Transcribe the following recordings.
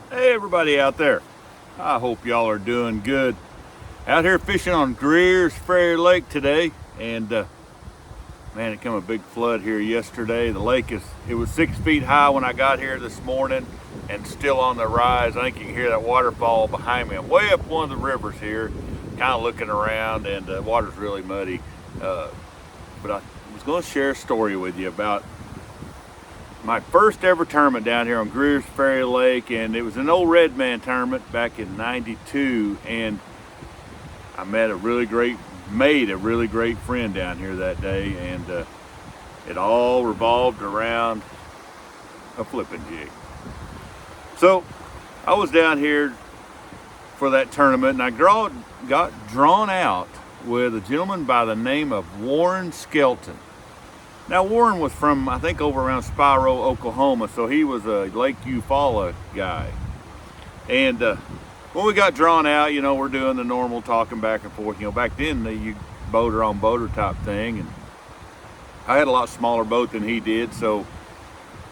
Hey everybody out there, I hope y'all are doing good. Out here fishing on Greers Ferry Lake today, and man, it came a big flood here yesterday. The lake it was 6 feet high when I got here this morning and still on the rise. I think you can hear that waterfall behind me. I'm way up one of the rivers here, kind of looking around, and the water's really muddy. But I was going to share a story with you about my first ever tournament down here on Greers Ferry Lake, and it was an old red man tournament back in '92, and I made a really great friend down here that day, and it all revolved around a flipping jig. So I was down here for that tournament, and I got drawn out with a gentleman by the name of Warren Skelton. Now, Warren was from, I think, over around Spiro, Oklahoma, so he was a Lake Eufaula guy. And when we got drawn out, you know, we're doing the normal talking back and forth. You know, back then, you boater on boater type thing, and I had a lot smaller boat than he did, so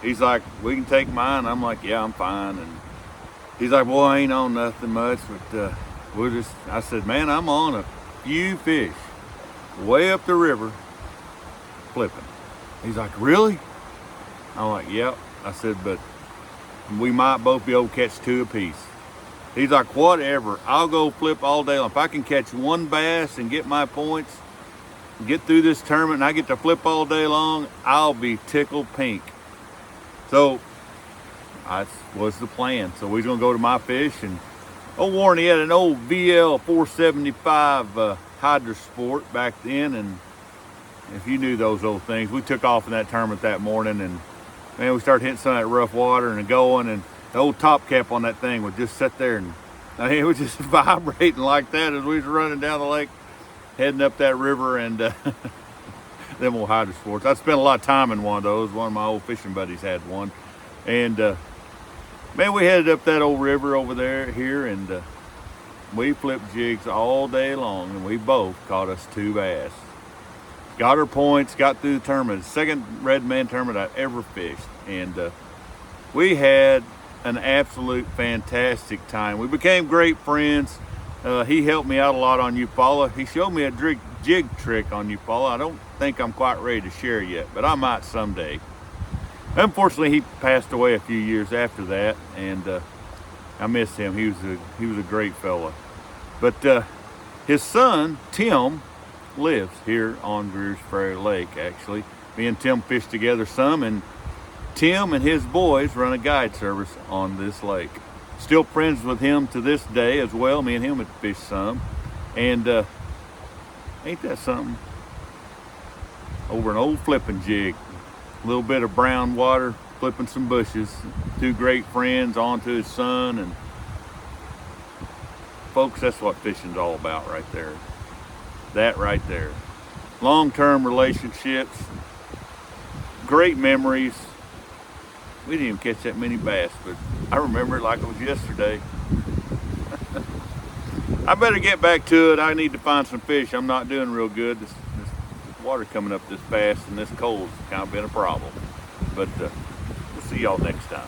he's like, we can take mine. I'm like, yeah, I'm fine. And he's like, well, I ain't on nothing much, but I said, man, I'm on a few fish way up the river flipping. He's like, really? I'm like, yep. I said, but we might both be able to catch two apiece. He's like, whatever. I'll go flip all day long. If I can catch one bass and get my points, get through this tournament, and I get to flip all day long, I'll be tickled pink. So that was the plan. So we was going to go to my fish, and Warren, he had an old VL 475 Hydra Sport back then, and if you knew those old things, we took off in that tournament that morning, and man, we started hitting some of that rough water and going, and the old top cap on that thing would just sit there, and I mean, it was just vibrating like that as we was running down the lake, heading up that river, and them old Hydra Sports. I spent a lot of time in one of those. One of my old fishing buddies had one, and man, we headed up that old river over here, and we flipped jigs all day long, and we both caught us two bass. Got our points, got through the tournament. Second red man tournament I've ever fished. And we had an absolute fantastic time. We became great friends. He helped me out a lot on Eufaula. He showed me a jig trick on Eufaula. I don't think I'm quite ready to share yet, but I might someday. Unfortunately, he passed away a few years after that, and I miss him. He was a great fella. But his son, Tim, lives here on Greers Ferry Lake, actually. Me and Tim fish together some, and Tim and his boys run a guide service on this lake. Still friends with him to this day as well. Me and him would fish some. And ain't that something? Over an old flipping jig. A little bit of brown water, flipping some bushes. Two great friends, on to his son. And folks, that's what fishing's all about right there. That right there. Long-term relationships, great memories. We didn't even catch that many bass, but I remember it like it was yesterday. I better get back to it. I need to find some fish. I'm not doing real good. This water coming up this fast and this cold's kind of been a problem. But we'll see y'all next time.